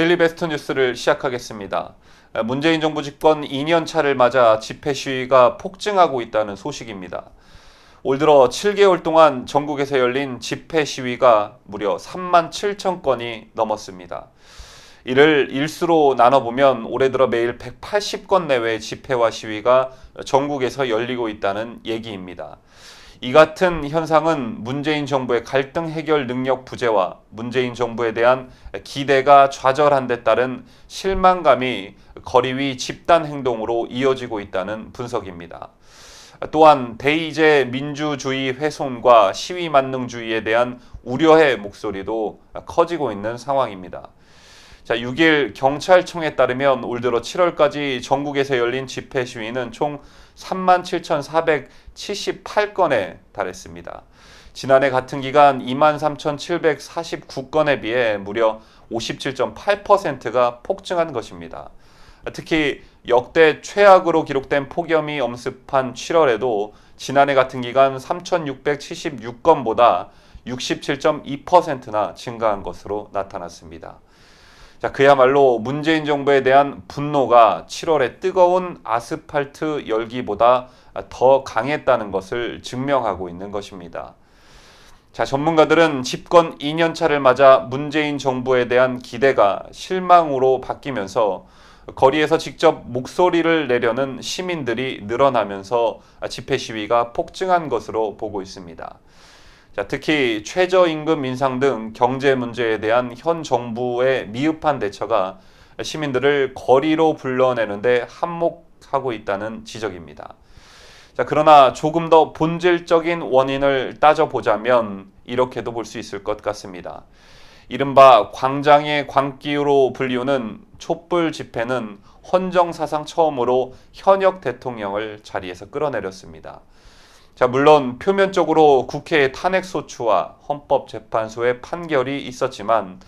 데일리 베스트 뉴스를 시작하겠습니다. 문재인 정부 집권 2년 차를 맞아 집회 시위가 폭증하고 있다는 소식입니다. 올 들어 7개월 동안 전국에서 열린 집회 시위가 무려 3만 7천 건이 넘었습니다. 이를 일수로 나눠보면 올해 들어 매일 180건 내외의 집회와 시위가 전국에서 열리고 있다는 얘기입니다. 이 같은 현상은 문재인 정부의 갈등 해결 능력 부재와 문재인 정부에 대한 기대가 좌절한 데 따른 실망감이 거리 위 집단 행동으로 이어지고 있다는 분석입니다. 또한 대의제 민주주의 훼손과 시위 만능주의에 대한 우려의 목소리도 커지고 있는 상황입니다. 6일 경찰청에 따르면 올 들어 7월까지 전국에서 열린 집회 시위는 총 37,478건에 달했습니다. 지난해 같은 기간 23,749건에 비해 무려 57.8%가 폭증한 것입니다. 특히 역대 최악으로 기록된 폭염이 엄습한 7월에도 지난해 같은 기간 3,676건보다 67.2%나 증가한 것으로 나타났습니다. 그야말로 문재인 정부에 대한 분노가 7월의 뜨거운 아스팔트 열기보다 더 강했다는 것을 증명하고 있는 것입니다. 전문가들은 집권 2년 차를 맞아 문재인 정부에 대한 기대가 실망으로 바뀌면서 거리에서 직접 목소리를 내려는 시민들이 늘어나면서 집회 시위가 폭증한 것으로 보고 있습니다. 특히 최저임금 인상 등 경제 문제에 대한 현 정부의 미흡한 대처가 시민들을 거리로 불러내는데 한몫하고 있다는 지적입니다. 그러나 조금 더 본질적인 원인을 따져보자면 이렇게도 볼 수 있을 것 같습니다. 이른바 광장의 광기로 불리우는 촛불 집회는 헌정사상 처음으로 현역 대통령을 자리에서 끌어내렸습니다. 물론 표면적으로 국회의 탄핵소추와 헌법재판소의 판결이 있었지만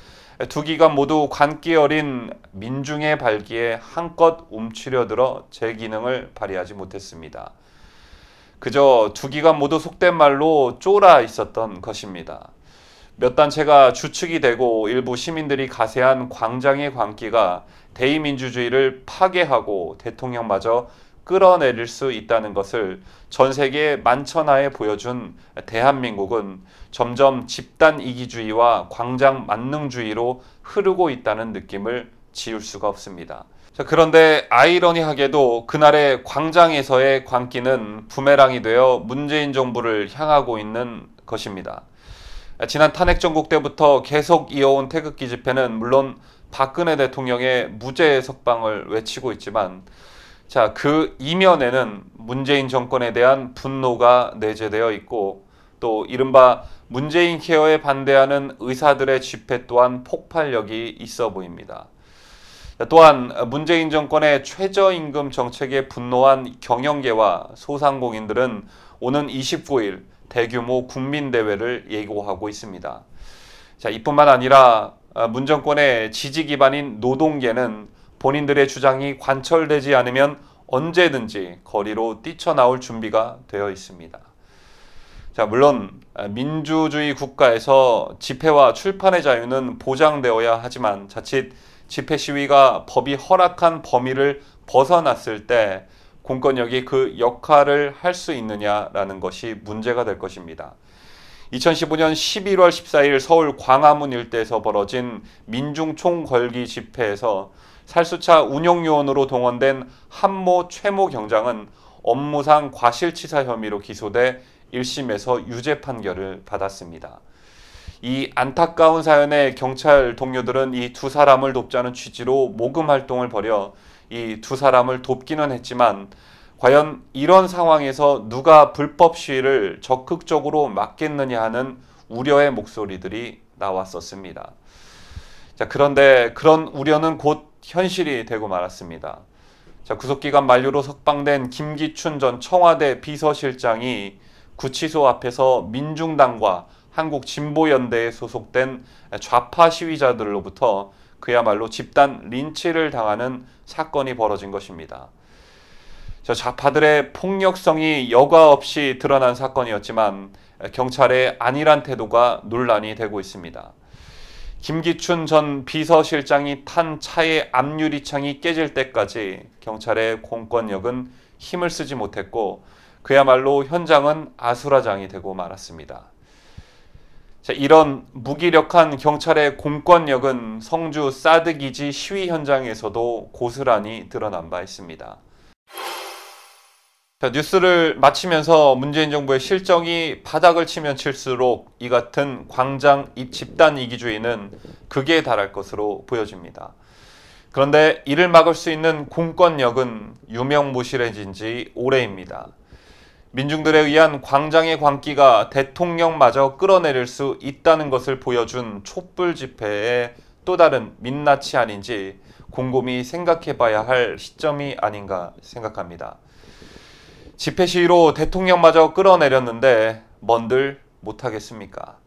두 기관 모두 관기 어린 민중의 발기에 한껏 움츠려들어 제 기능을 발휘하지 못했습니다. 그저 두 기관 모두 속된 말로 쫄아 있었던 것입니다. 몇 단체가 주축이 되고 일부 시민들이 가세한 광장의 광기가 대의민주주의를 파괴하고 대통령마저 끌어내릴 수 있다는 것을 전 세계에 만천하에 보여준 대한민국은 점점 집단 이기주의와 광장 만능주의로 흐르고 있다는 느낌을 지울 수가 없습니다. 그런데 아이러니하게도 그날의 광장에서의 광기는 부메랑이 되어 문재인 정부를 향하고 있는 것입니다. 지난 탄핵 정국 때부터 계속 이어온 태극기 집회는 물론 박근혜 대통령의 무죄 석방을 외치고 있지만 그 이면에는 문재인 정권에 대한 분노가 내재되어 있고 또 이른바 문재인 케어에 반대하는 의사들의 집회 또한 폭발력이 있어 보입니다. 또한 문재인 정권의 최저임금 정책에 분노한 경영계와 소상공인들은 오는 29일 대규모 국민대회를 예고하고 있습니다. 이뿐만 아니라 문 정권의 지지 기반인 노동계는 본인들의 주장이 관철되지 않으면 언제든지 거리로 뛰쳐나올 준비가 되어 있습니다. 물론 민주주의 국가에서 집회와 출판의 자유는 보장되어야 하지만 자칫 집회 시위가 법이 허락한 범위를 벗어났을 때 공권력이 그 역할을 할 수 있느냐라는 것이 문제가 될 것입니다. 2015년 11월 14일 서울 광화문 일대에서 벌어진 민중총궐기 집회에서 살수차 운영요원으로 동원된 한모 최모 경장은 업무상 과실치사 혐의로 기소돼 1심에서 유죄 판결을 받았습니다. 이 안타까운 사연에 경찰 동료들은 이 두 사람을 돕자는 취지로 모금 활동을 벌여 이 두 사람을 돕기는 했지만 과연 이런 상황에서 누가 불법 시위를 적극적으로 막겠느냐 하는 우려의 목소리들이 나왔었습니다. 그런데 그런 우려는 곧 현실이 되고 말았습니다. 구속기간 만료로 석방된 김기춘 전 청와대 비서실장이 구치소 앞에서 민중당과 한국진보연대에 소속된 좌파 시위자들로부터 그야말로 집단 린치를 당하는 사건이 벌어진 것입니다. 좌파들의 폭력성이 여과 없이 드러난 사건이었지만 경찰의 안일한 태도가 논란이 되고 있습니다. 김기춘 전 비서실장이 탄 차의 앞유리창이 깨질 때까지 경찰의 공권력은 힘을 쓰지 못했고 그야말로 현장은 아수라장이 되고 말았습니다. 자, 이런 무기력한 경찰의 공권력은 성주 사드기지 시위 현장에서도 고스란히 드러난 바 있습니다. 자, 뉴스를 마치면서 문재인 정부의 실정이 바닥을 치면 칠수록 이 같은 광장 집단 이기주의는 극에 달할 것으로 보여집니다. 그런데 이를 막을 수 있는 공권력은 유명무실해진 지 오래입니다. 민중들에 의한 광장의 광기가 대통령마저 끌어내릴 수 있다는 것을 보여준 촛불 집회의 또 다른 민낯이 아닌지 곰곰이 생각해 봐야 할 시점이 아닌가 생각합니다. 집회 시위로 대통령마저 끌어내렸는데 뭔들 못하겠습니까?